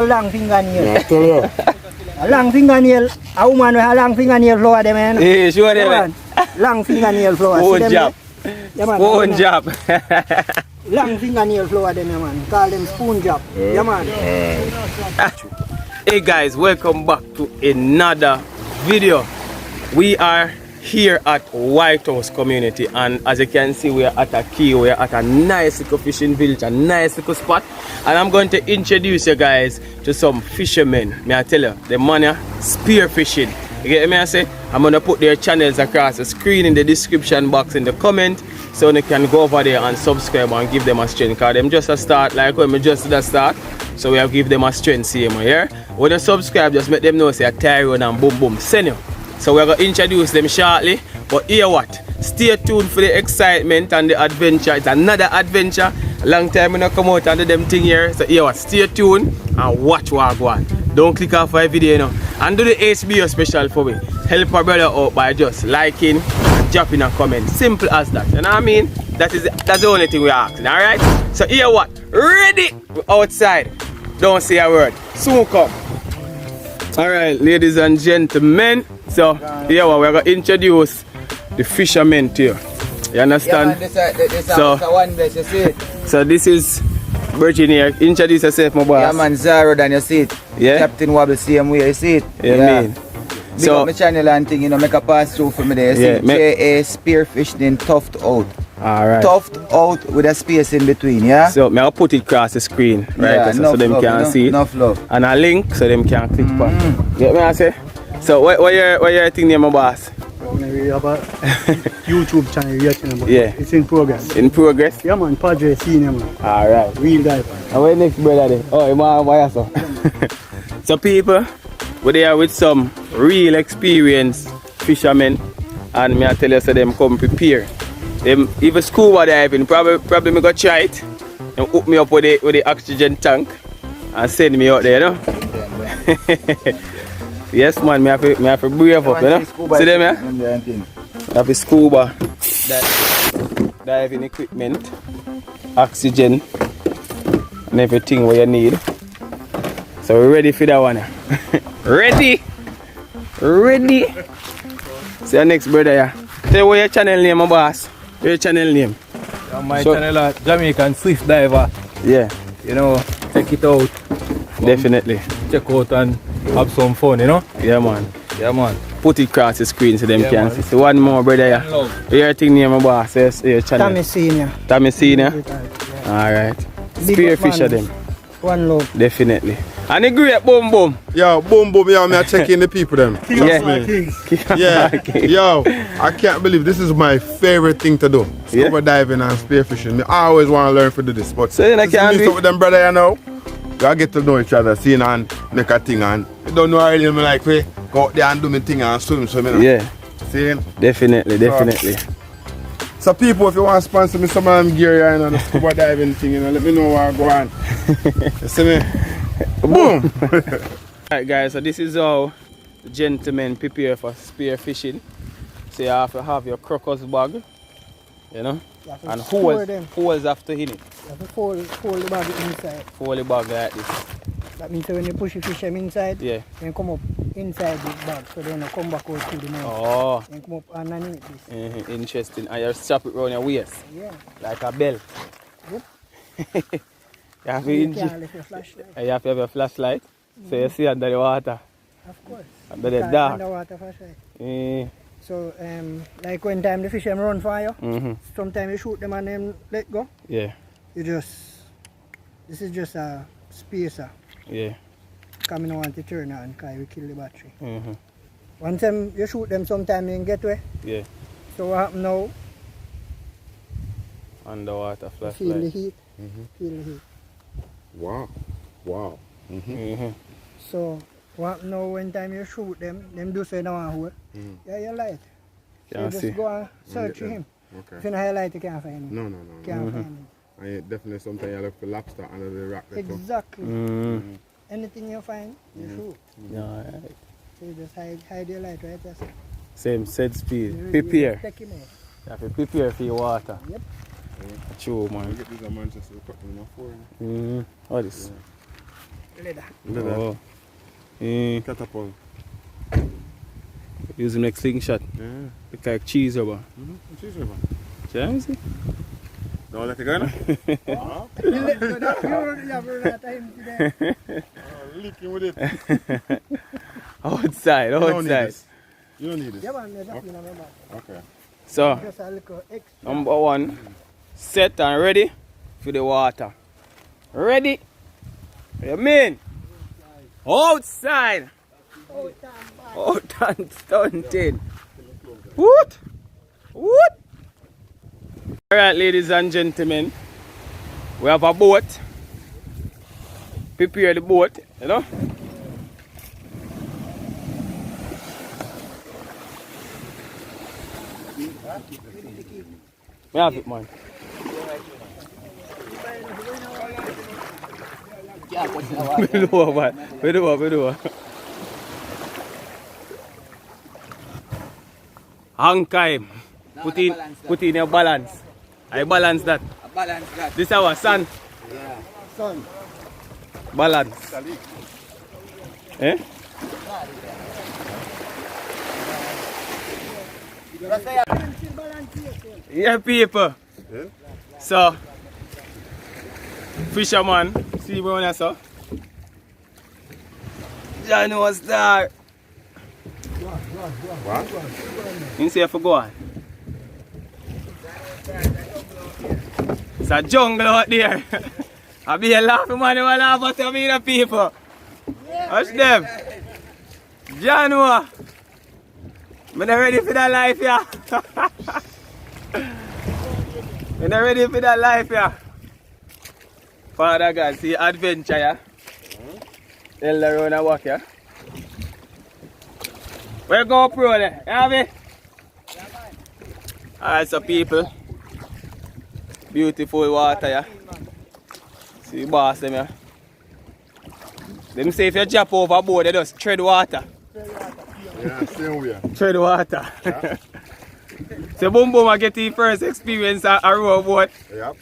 long fingernail. Yeah, I tell you. A long fingernail, a woman with a long fingernail flower them, man. Yeah, sure them. Long fingernail flower. Spoon job. Yeah, man. Spoon job. Long fingernail flower them, man. Call them spoon job. Yeah, man. Hey guys, welcome back to another video. We are here at White House community, and as you can see, we are at a key. We are at a nice little fishing village, a nice little spot, and I'm going to introduce you guys to some fishermen. May I tell you, the man are spearfishing. You get me? I say I'm gonna put their channels across the screen in the description box in the comment, so you can go over there and subscribe and give them a strength. Cause them just a start, like when we just did a start, so we have give them a strength. See me here. When you subscribe, just make them know say a Tyrone and boom boom send you. So we're going to introduce them shortly. But hear what? Stay tuned for the excitement and the adventure. It's another adventure. A long time when I come out and do them thing here. So hear what? Stay tuned and watch what I go on. Don't click off my video now. And do the HBO special for me. Help our brother out by just liking and dropping a comment. Simple as that. You know what I mean? That's the only thing we're asking. Alright? So hear what? Ready? We're outside. Don't say a word. Soon come. Alright, ladies and gentlemen. So, yeah, well, we're going to introduce the fishermen to you. You understand? Yeah, man, this one place, you see it? So, this is Virgin here. Introduce yourself, my boss. Yeah, man, Zaro, then you see it. Yeah? Captain Wobble, same way, you see it? Yeah, mean. Big up my channel and thing, you know, make a pass through for me there. You Yeah, see J.A. Spearfishing tuft out. Alright. Tuft out with a space in between, yeah? So, I'll put it across the screen, right? Yeah, so them love, can see it. Enough love. And a link so them can click on. Get me, I say? So, what your thing name, my boss? We have a YouTube channel, Yeah. It's in progress. In progress? Yeah, man. Padre Senior, man. Alright. Real diver. And where next brother there? Oh, you want to so. So people, we're there with some real experienced fishermen, and me I tell you so them come prepare. Them even scuba diving, probably me go try it and hook me up with the oxygen tank and send me out there, you know? Yes man, me have to brave up, you know? See them here? I have a scuba diving equipment, oxygen and everything what you need. So we're ready for that one. Ready? Ready? See you next brother, yeah. Tell what your channel name, my boss. Your channel name? My channel is Jamaican Swift Diver. Yeah. You know, check it out. Definitely. Check out and have some fun, you know? Yeah man. Yeah, man. Put it across the screen so them Yeah, can man. see. So one more brother, yeah. Your thing name, my boss. Yes, your channel. Tommy Senior. Tommy Senior? Alright. Spearfisher them. One love. Definitely. And the great boom boom. Yo, boom boom, yo, me checking the people them. Yeah. Yeah, yo, I can't believe this is my favorite thing to do. Scuba Yeah. diving and spearfishing. Me always want to learn to do this, but So then I this is can't me do stuff with them brother, you know. I get to know each other, see and make a thing, and you don't know really me like we go out there and do my thing and swim, you know. Yeah. See? Definitely. So people, if you want to sponsor me some of them gear, you know, the scuba diving thing, you know, let me know where I go on. You see me? Boom! Alright guys, so this is how the gentlemen prepare for spearfishing. So you have to have your crocus bag, you know, and holes after in it. You have to fold the bag inside. Fold the bag like this. That means when you push the fish inside, Yeah. then come up inside the bag, so then you come back out to the mouth. Oh, Then come up underneath this. interesting. And you strap it around your waist Yeah. like a belt. Yep. You have to You can't lift your flashlight. and you have to have a flashlight, so you see under the water, Of course. under the Can't dark. Underwater flashlight. Mm. So, like when time the fish them run fire, Mm-hmm. sometimes you shoot them and then let go. Yeah, This is just a spacer. yeah. Because I don't want to turn on because we kill the battery. Mm-hmm. Once you shoot them, sometimes you can get away. Yeah. So what happen now? Underwater Feel the flashlight. heat. Feel the heat. Wow. Wow. Mm-hmm. So what happen now when time you shoot them do say no one hold. Yeah, you light. So you Can't just see. go and search for him. If Okay. you don't light, you can't find him. No. Can't find him. And definitely sometimes you look for lobster under the rock. There too. Exactly. Mm. Anything you find, you shoot. Yeah, alright. So you just hide your light right there. Same set speed. You Prepare. take him out. You have to prepare for your water. Yep. True, man. I get these in Manchester, cut them off for you. Mm. What is? leather. Leather. Oh. Eh, Catapult. using like slingshot. Yeah. Look like cheese rubber. Cheese rubber. Chance? Don't let it go now. You let go that you have that time today. Licking with it. Outside, You don't need outside. this. You don't need this. Yeah, man, that's in my bag. Okay. So, Just a little extra. number one, set and ready for the water. Ready? What you mean? Outside. Out and stunting. What? What? Alright, ladies and gentlemen, we have a boat. Prepare the boat, you know. Me have it, man. We do what, man. We do what, we do what. Hang time. Put in your balance. I balance that. Balance that. This is our sun. Son. Balance. Eh? Yeah, people. Yeah? So, fisherman, see me when I saw. Johnny was there. What? You see if you go on. It's a jungle out there. I be a laughing man, you laugh at me, the people. Watch them. Johnny, I'm not ready for that life, yeah. I'm not ready for that life, yeah. Father God, see adventure, yeah. Tell the road and walk, yeah. Where go pro there? You have it? Alright, so people. Beautiful water, yeah. See boss them, yeah. Them say if you drop overboard, they just tread water. Yeah, same way. Tread water. Yeah. So boom boom I get the first experience at a row boat. Yep.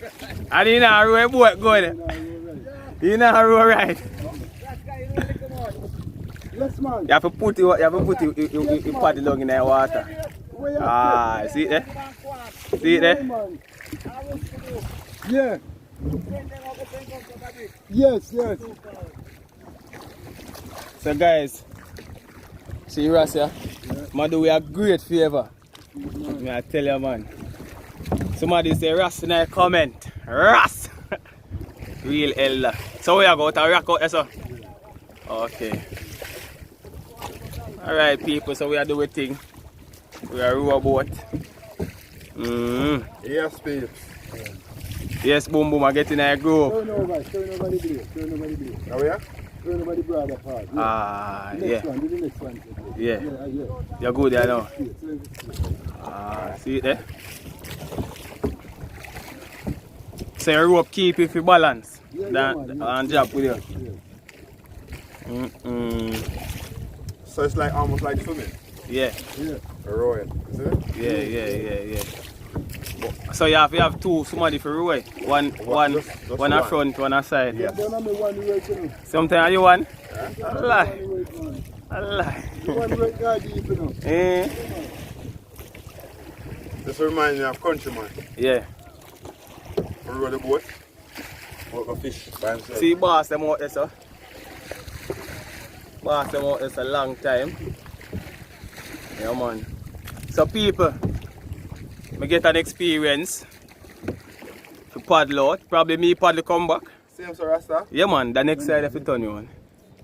And you know a row boat good. You know a row right. Yes, man. You have to put your paddle down in the water. Ah, see it there? See it there? Yeah. Yes, yes. So guys, see Ross here? Man do we a great favor. I tell you, man. Somebody say Ross in a comment. Ross! Real elder. So we are going to rock out there, so? Okay. Alright people, so we are doing thing. We are row boat. Yes, babes. Yes, boom boom, I get in a grove. Turn over the blade. Turn over the blade. How are you? Turn over the brother part. Yeah. Ah, Next yeah. one, do the next one. Yeah. Yeah. You're good there now. Straight. Ah, see it there? So your rope keep it for balance. Yeah, And drop with you. Yeah. So it's like almost like swimming. Yeah. Yeah. Rowing, is it? Yeah. So you have two, somebody for row. One Just one at front, one at side. Yes. Don't have me one right, you know. Sometimes you one? Yeah. A lie. One right, man. A lie. One right guy deep, you know. Eh? This reminds me of Countryman. Yeah. We row the boat. Work a fish by himself. See boss them out there, sir. Boss them out there a long time. Yeah man. So people, I get an experience to paddle out. Probably me paddle come back. Same sir, Rasta? Yeah man, the next side of the turn you on.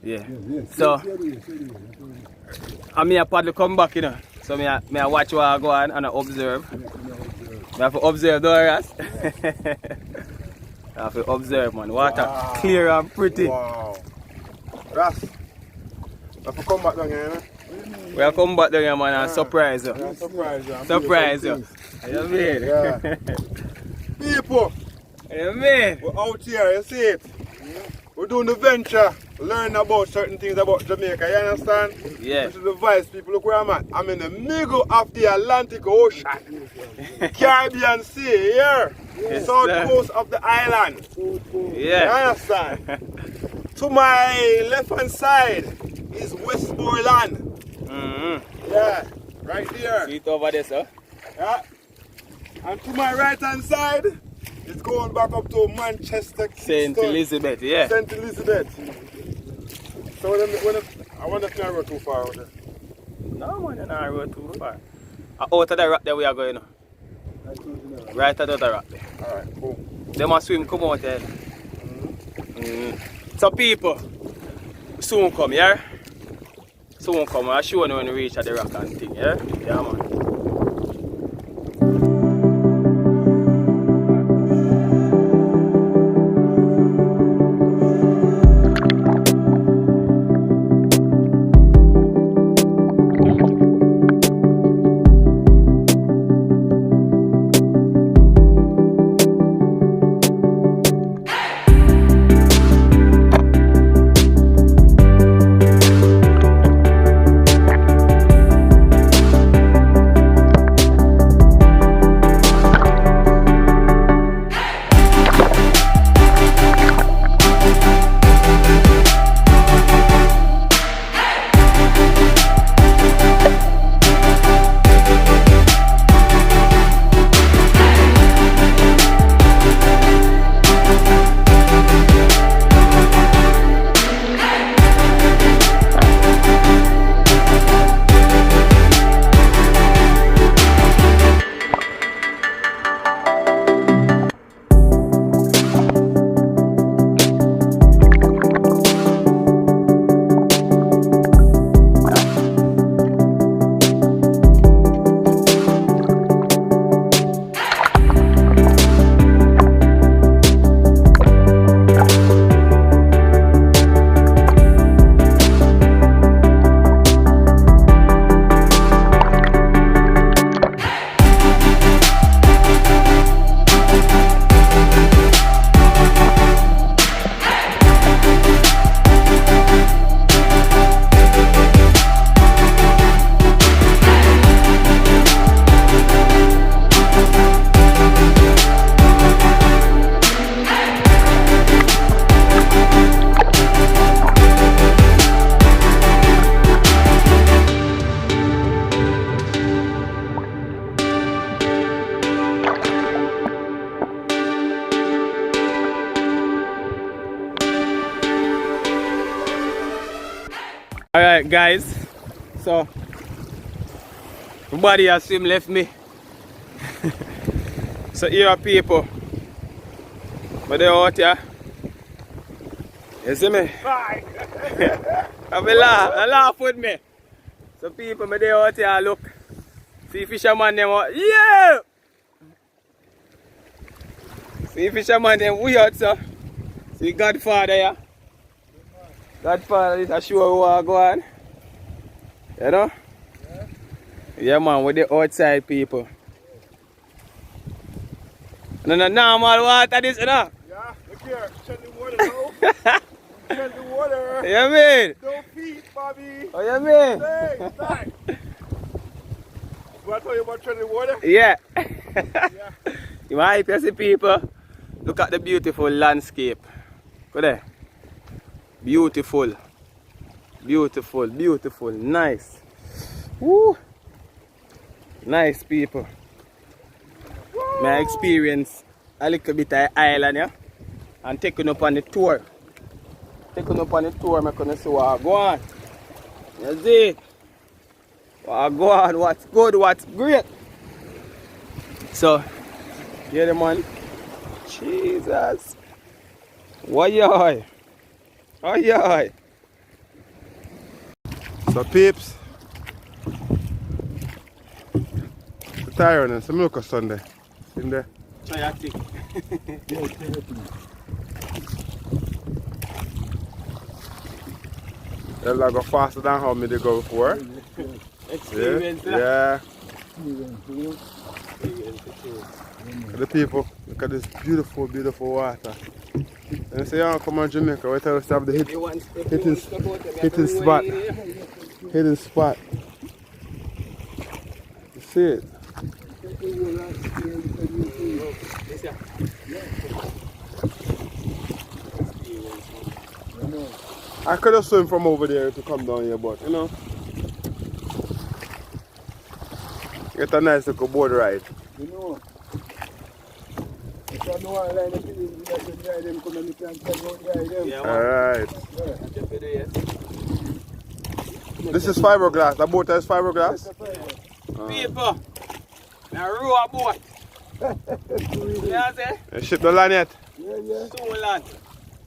Yeah. Yes. So I a paddle come back, you know. So me I watch what I go on and I observe. I have to observe the areas. I have to observe man. Water clear and pretty. Wow. Ras, I have to come back down here, you know? We'll come back there man and surprise you. Yeah, surprise you. Surprise you. You mean? Yeah. People, You mean? we're out here, you see it? We're doing the venture, learning about certain things about Jamaica, you understand? Yeah. This is the vice, people. Look where I'm at. I'm in the middle of the Atlantic Ocean. Caribbean Sea, here. Yes, South sir. coast of the island. Yeah. You understand? To my left hand side is Westmoreland. Yeah, right there. See it over there, sir? Yeah. And to my right hand side, it's going back up to Manchester. St. Elizabeth, yeah. St. Elizabeth. So I wonder if I rode too far with it. No, man, you're not road too far. Out of the rock there we are going now. Right out of the rock there. Alright, cool. They must swim come out there. So people, soon come, yeah? Soon come, I'll show you when we reach at the rock and thing, yeah? Yeah, man. Alright guys, so my body has swim left me. So here are people. But they're out here. You see me? I laugh with me. So people, but they're out here, look. See fisherman them out. Yeah! See fisherman them weird, so. See Godfather here. Godfather is a show who are going. You know? Yeah man, with the outside people. No normal water this, you know? Yeah, look here, check the water now. Check the water. You mean? Don't feed, Bobby. Oh, you mean? Hey, start. What I tell you about treading water? Yeah. Yeah. You might see people. Look at the beautiful landscape. Go there. Beautiful. Beautiful, beautiful, nice. Woo. Nice people. Woo. May I experience a little bit of island, yeah? And taking up on the tour. Taking up on the tour, I'm going to see what I go on. You see? What I go on, what's good, what's great. So, yeah, the man. Jesus. What you? Oh yeah. So peeps, the tire on some look Sunday. In there. Chaotic. They'll go faster than how me they go before. Experience. Yeah. The people, look at this beautiful, beautiful water. And they say, oh, come on Jamaica, wait till we stop the hitting spot. Hidden spot. You see it? I could have swim from over there to come down here, but you know. Get a nice little board ride. You know. If you know how to ride them, you can ride them, come and you can ride them. Yeah, Alright. man. This is fiberglass. The boat is fiberglass? People, now row a boat. You know what You ship the land yet? Yeah. Two land.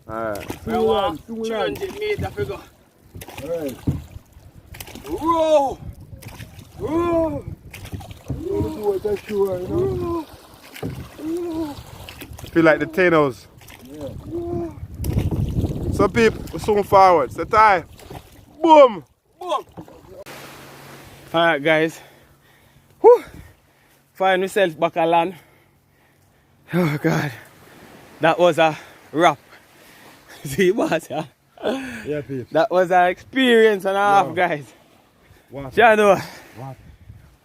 Alright. We want 300 meters to go. Alright. Row! Row! You do it, that's sure, you know. Feel like the Thanos. Yeah. Some people swim forward. Set tie. Boom! Boom! Alright guys. Whew. Find myself back on land. Oh God. That was a wrap. See boss, yeah? Yeah, peeps. That was an experience and a half, guys. What? You know? What?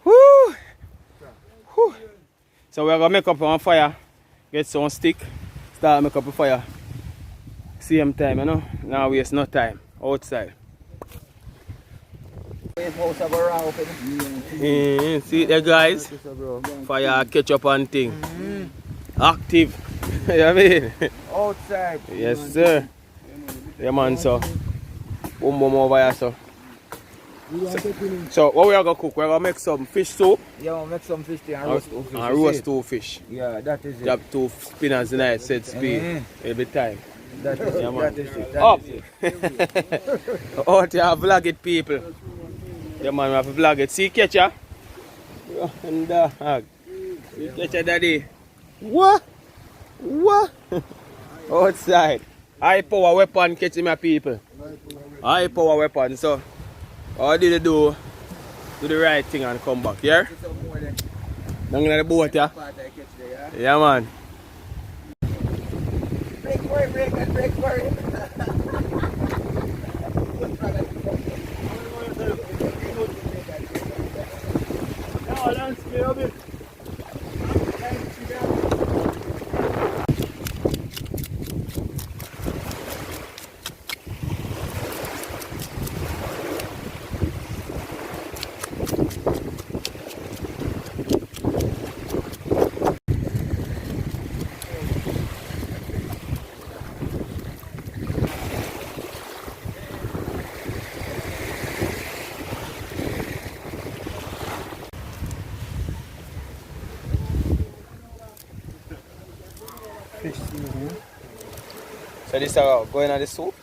Woo! Whew. So we're gonna make up on fire, get some stick, start make up a fire. Same time, you know. Now waste no time outside. See there guys? Fire catch up and thing. Active. You know what I mean? Outside. Yes sir. Yeah man, so boom boom over here so. So what we are gonna cook? We're gonna make some fish soup. Yeah, we'll make some fish there and roast two fish. And roast two fish. Yeah, that is it. Drop two spinners tonight, set speed every time. That is it. Yeah, man. That is it. That Up! is it. Out here, vlog it, people. Yeah, man, we have to vlog it. See, catcher? And see, catcher, daddy. What? What? Outside. High power weapon catching my people. High power weapon. So, all did you do the right thing and come back, yeah? Down in the boat, yeah? Yeah, man. Break for it, break for it. Fish seasoning. So this is going on the soup?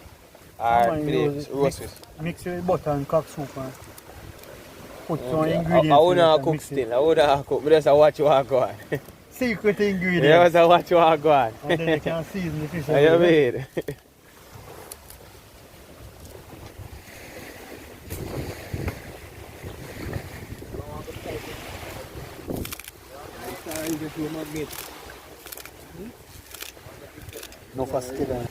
Or for the roast fish? Mix it with butter and cock soup and put some Okay. ingredients I wouldn't in it have and cook mix it. still. I wouldn't have cook. But just watch you go on. Secret ingredients. Yeah, just watch you go on. And then you can season the fish. What you mean? No fastidio.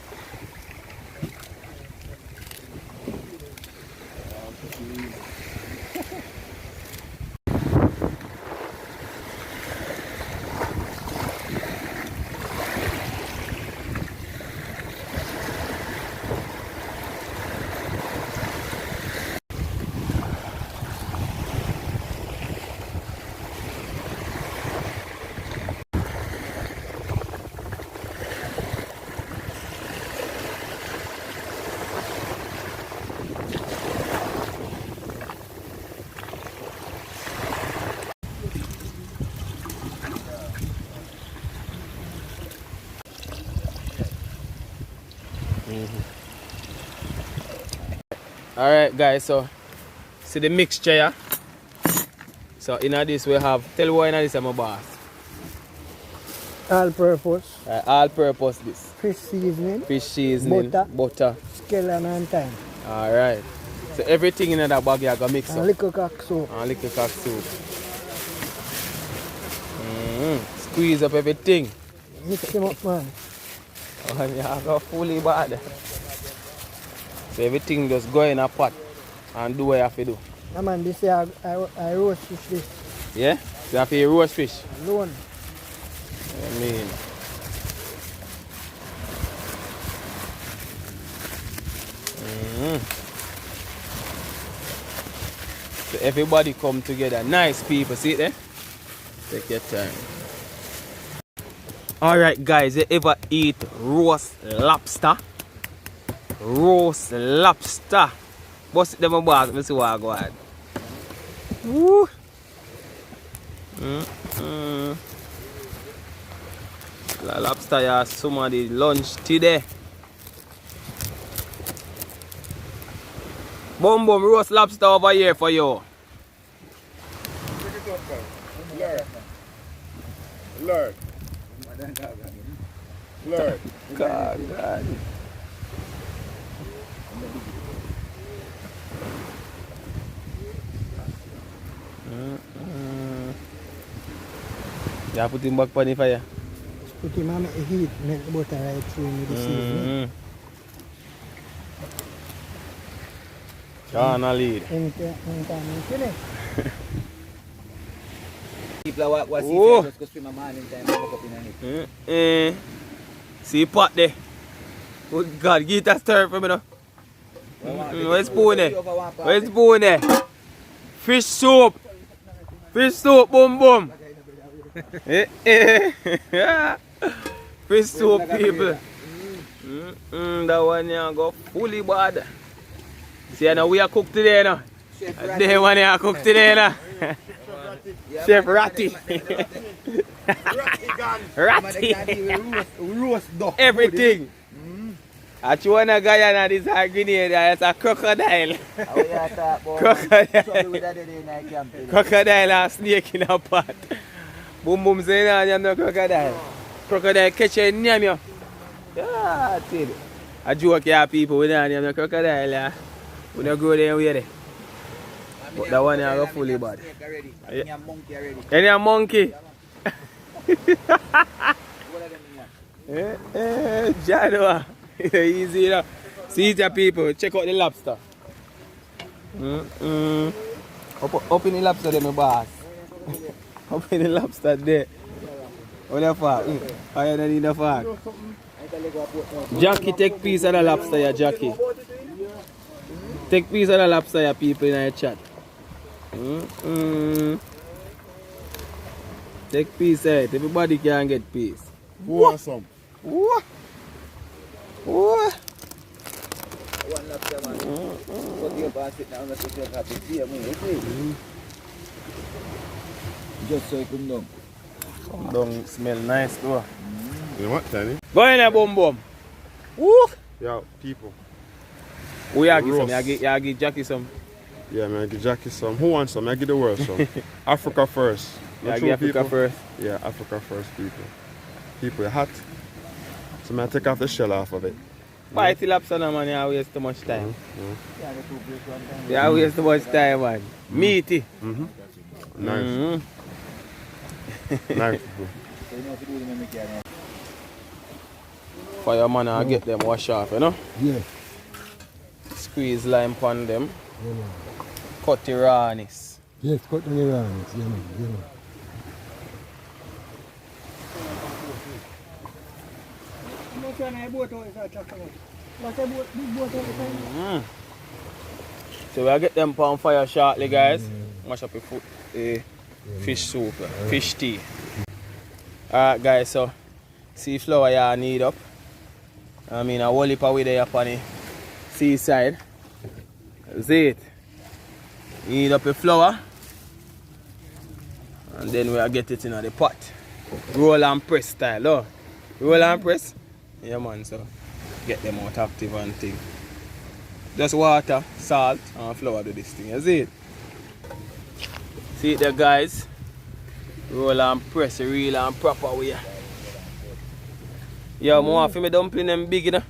Alright guys, so see the mixture here. So in this we have, tell what in this I'm a boss. All purpose. All purpose this. Fish seasoning. Fish seasoning, butter. Scallion and thyme. Alright. So everything in that bag you gonna mix And up. little cock soup. And little cock soup. Squeeze up everything. Mix them up, man. And you go fully bad. So everything just go in a pot and do what you have to do. Yeah, man, this year I roast fish this. Yeah? So you have to roast fish. Alone. I mean. So everybody come together. Nice people, see it there? Take your time. Alright guys, you ever eat roast lobster? Roast lobster. Bust it them a box, let me see what I go ahead. Woo! The lobster ya somebody lunch today. Boom boom, roast lobster over here for you. Lord. Lord. God. Yeah, put him back on the fire. Put him on the heat, make the butter right through in the seasoning. Can't lead. Anytime, finish. People what Oh. just go swim a man in time and look up in it. See pot there. Good God, get that stir for me now. Where's spoon there? Where's spoon there? Fish soup. Fish soup, boom boom. Fish soup, people. That one here go fully bad. See, now we are cooked today now. They one here cooked today now. Chef Ratty. Ratty. Roast duck. Everything. At you want a guy and this a grenade, it's a crocodile. Crocodile and snake in a pot. Boom boom saying I'm no crocodile. Crocodile catch you in name you. Yeah, that's it. I joke here people, we don't have no crocodile. Yeah. We don't go there and wear it. But that one here go fully bad. Any a monkey? Jadwa. Easy enough. See it people, check out the lobster. Up in the lobster there my boss. Up in the lobster there. What the fuck? Higher than the fuck. Jackie, take piece of the lobster here, Jackie. Take piece of the lobster here, people in the chat. Take piece of it. Everybody can get piece. Who wants some? What? What? One lobster man. So you pass it now, let's just have to see me. Just so it come down. Come down, smell nice though. You know what, Tiny? Go in there, boom boom. Woo! Yeah, people. We are give some, Roast. you give Jackie some. Yeah, man, I give Jackie some. Who wants some? I give the world some. Africa first. Yeah, Not give true, Africa people? first. Yeah, Africa first, people. People, you're hot. So man, take off the shell off of it. Why the lobster now, man? You waste too much time. You waste too much time, man. Meaty. Nice. Nice. Fireman, I get them wash off, you know? Yeah. Squeeze lime on them. Cut the rawness. Yes, cut the around. Yeah. So we'll get them on fire shortly, guys. Mash up your foot, fish soup, fish tea. Alright, guys, so see flour you need up. I mean, a whole heap away there up on the seaside. See it? Need up your flour. And then we'll get it in the pot. Roll and press style, oh. Roll and press. Yeah, man, so get them out active and thing. Just water, salt, and flour do this thing, you see it? See it there, guys? Roll and press, real and proper way. Yeah, more for me dumpling them big, you know?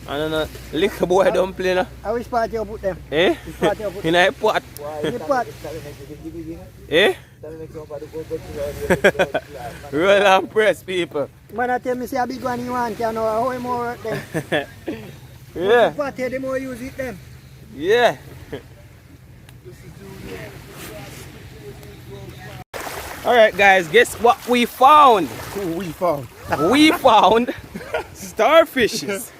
And then little boy dumpling, you know? How which part you put them? Eh? Which part you put In a pot. in the pot? Eh? Roll and press, people. Man, I tell me say a big one you want, you know, how more work them. Yeah. The pot here, the more use it them. Yeah. Alright guys, guess what we found? We found. We found starfishes.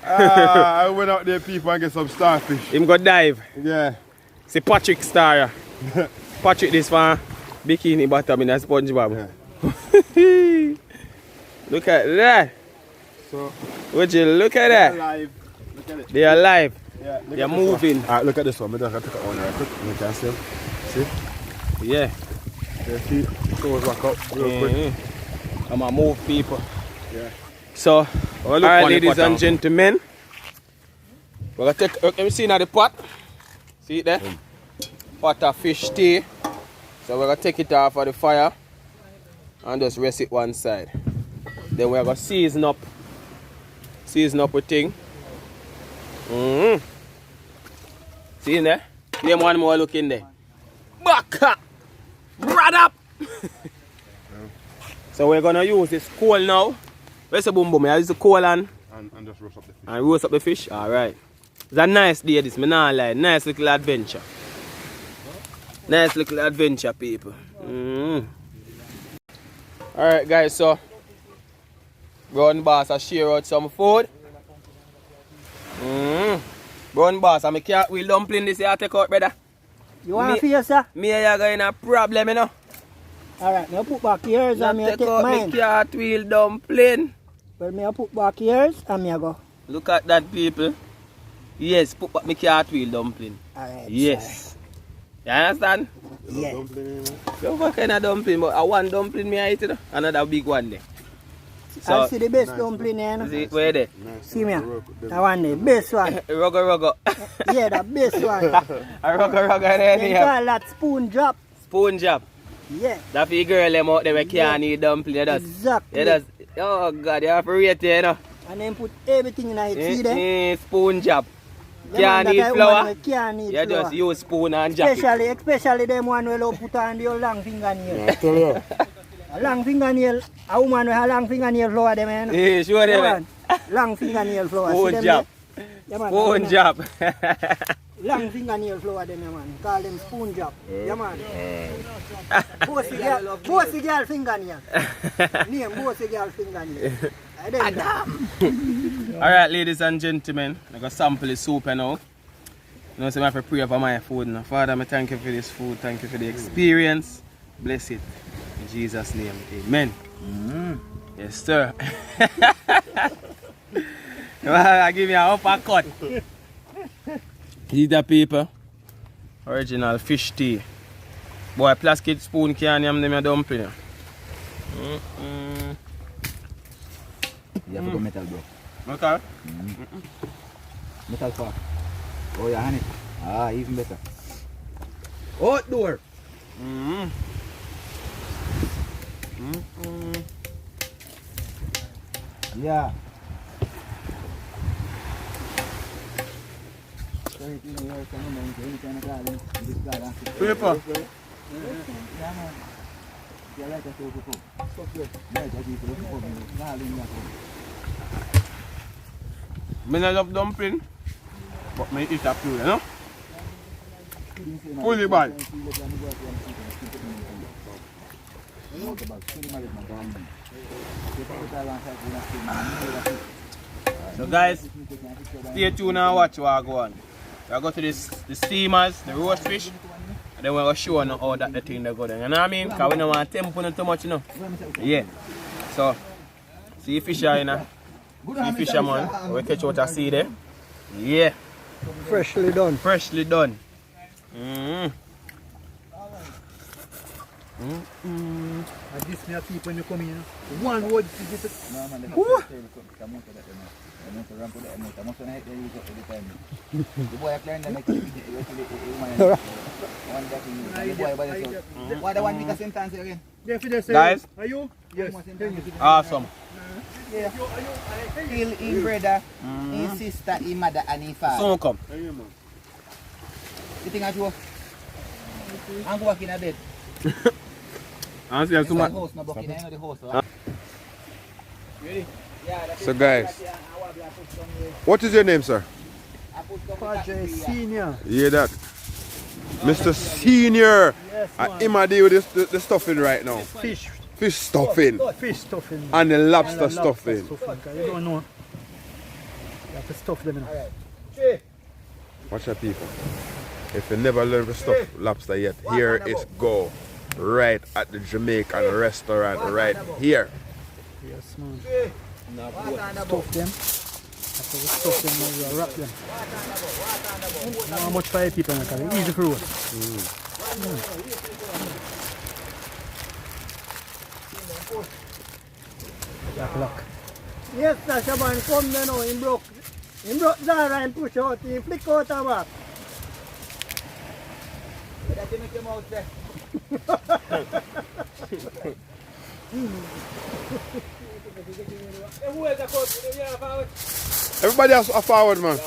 I went out there, people, and get some starfish. Him go dive. Yeah. See Patrick Star. Patrick this one. Bikini bottom in a SpongeBob. Yeah. Look at that. So, Would you look at that? alive. Look at it. They are alive. Yeah, look They're at this moving. one. Alright, look at this one. I'm just going to take it on right quick. You can see. See? Yeah. Their feet. Toes back up real quick. I'm gonna move people. Yeah. So, Oh, look alright, on the ladies pot and now. gentlemen. We're gonna take, let me see now the pot. See it there? Pot of fish tea. So we're gonna take it off of the fire and just rest it one side. Then we're gonna season up with thing. See in there? Give one more look in there. Back up! Run up! So we're gonna use this coal now. Where's the boom boom? I use the coal and just roast up the fish. and roast up the fish. Alright. It's a nice day this, me not lie. Nice little adventure. Nice little adventure, people. Alright guys, so Brown Boss I share out some food. Brown Boss, I'm a cartwheel dumpling this year I take out, brother. You want to feel, sir? Me and you got in a problem, you know. Alright, me put back yours and me Take take out mine. the cartwheel dumpling. Well, me put back yours and me go. Look at that, people. Yes, put back my cartwheel dumpling. Alright. Yes. You understand? Yeah. So what kind of dumpling? But one dumpling me I eat, you know? Another big one there. I see the best dumpling there. Is it where there? See me? That one the best one. Rugger. Yeah, the best one. A rugger there. They Yeah. call that spoon drop. Spoon job. Yeah. That for the girl them out there we can't eat dumpling. Exactly. You just, oh God, you have to rate it, you know. And then put everything in it. See there? Spoon job. Them Can't one eat that flour. Can't eat You flour. just use spoon and jacket. Especially them one where you put on your long fingernail. I tell you. A long fingernail, a woman with a long fingernail flour them, man. Yeah, sure them. Long fingernail flour. See Spoon them job. there? Yeah, man, Spoon man. job. Long fingernail flour them, yeah, man. Call them spoon job. Yeah, man. Bossy girl fingernail. Name bossy girl fingernail. Alright, ladies and gentlemen, I got sample the soup now. You know, so I have to pray for my food now. Father, I thank you for this food. Thank you for the experience. Bless it. In Jesus' name, amen. Yes, sir. I give you an uppercut. These are people. Original fish tea. Boy, plastic spoon can't yam them a dumpling. You have to go metal, bro. Okay. Metal far. Oh, yeah, honey. Ah, even better. Outdoor. Yeah. People. I don't love dumpling, but I eat a few, you know? Fully bad. So guys, stay tuned and watch what I go on. I go to the steamers, the roast fish, and then we're going to show you how that the thing they go down. You know what I mean? Because we don't want to temper too much, you know? Yeah. So, see fisher, you know? See fisherman, we catch what I see there. Yeah. Freshly done. Freshly done. And this me a keep when you come in. One word to get it. No, man, the boy climbed and like why the one make a sentence again? Guys, Are you? Yes. awesome. Yeah. Kill his brother, his sister, his mother, and his father. Soon come. You think I show? I'm walking a bed. I see too much. House, no bucket, I know the house. So guys, what is your name, sir? Padre Senior. You hear that? Mr. Senior. Yes, Him a deal with the stuffing right now. Fish. Fish stuffing. Fish stuffing. And the lobster And the stuffing. You don't know. You have to stuff them in. Watch that, people. If you never learn to stuff lobster yet, here is go. Right at the Jamaican restaurant, right here. Yes, man. Stuff them. After we stuff them, now we wrap them. Not how much for 8 people, because it's easy for road. Luck. Yes, Sasha man, come there now, he broke Zara and push out, he flick out a back. That didn't come out there. Everybody else are forward, man.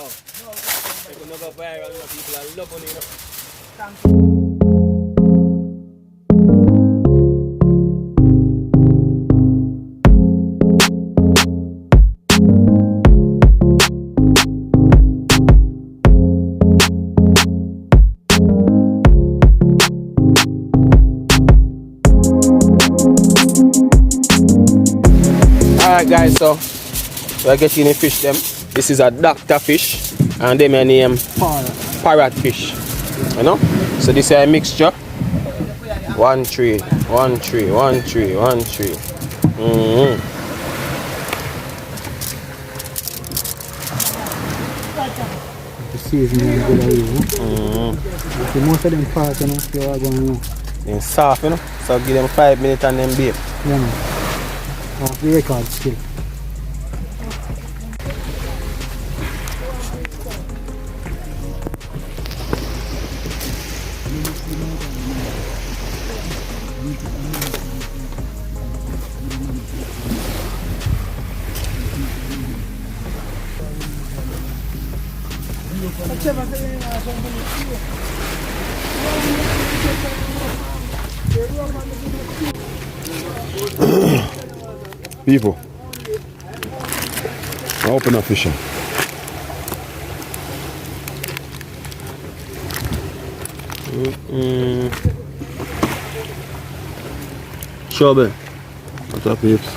Alright guys, so we're getting the fish them. This is a doctor fish and them are named parrot fish. You know? So this is a mixture. 1 3, 1 3, 1 3, 1 3. The season is good at you. The most of them fast, you know, you are going to know. They're soft, you know? So give them 5 minutes and then bake. Yeah, man. Half the record still. People, I open up fishing. Shovel. What's up, peeps?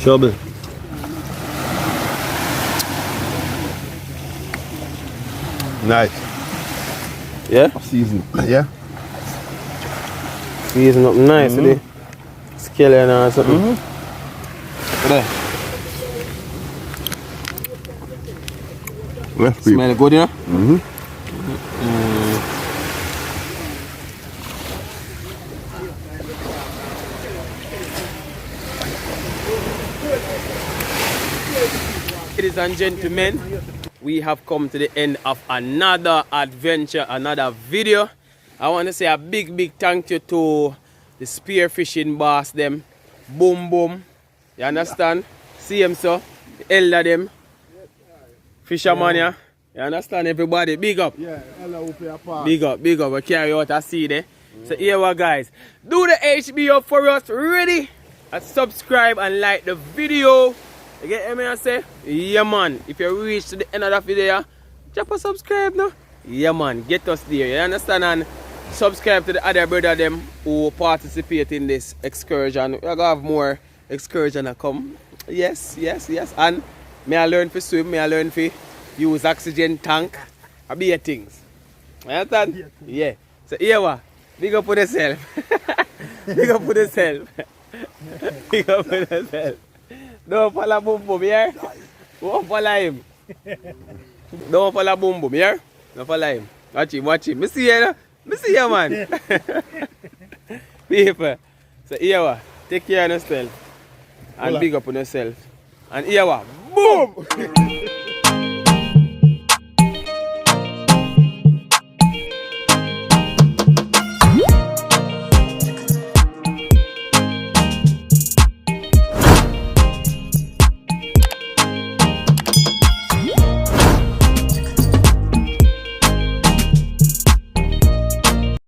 Shovel. Nice. Yeah? Season. Yeah? Season up nice with the scallion or something. There. Left peep. Smell good, you know? Ladies and gentlemen, we have come to the end of another adventure, another video. I want to say a big thank you to the spearfishing boss them. Boom boom. You understand? See them so? The elder them. Fisherman, yeah. You understand everybody? Big up. Yeah, hello, Big up. We carry out a seed there. So here we guys. Do the HB up for us. Ready? And subscribe and like the video. You get me I say? Yeah man. If you reach to the end of the video, drop a subscribe now. Yeah man. Get us there. You understand? And subscribe to the other brother them who participate in this excursion. We're gonna have more excursion to come. Yes. And may I learn to swim, may I learn to use oxygen tank. I be a things. You understand? Yeah. So here what? Big up for yourself. Big up for yourself. Big up for yourself. Don't follow Boom Boom here. Don't follow him. Don't follow Boom Boom here. Don't follow him. Watch him. Me see you. Me see you, man. People. So here what? Take care of yourself. And big up on yourself. And here what? Boom!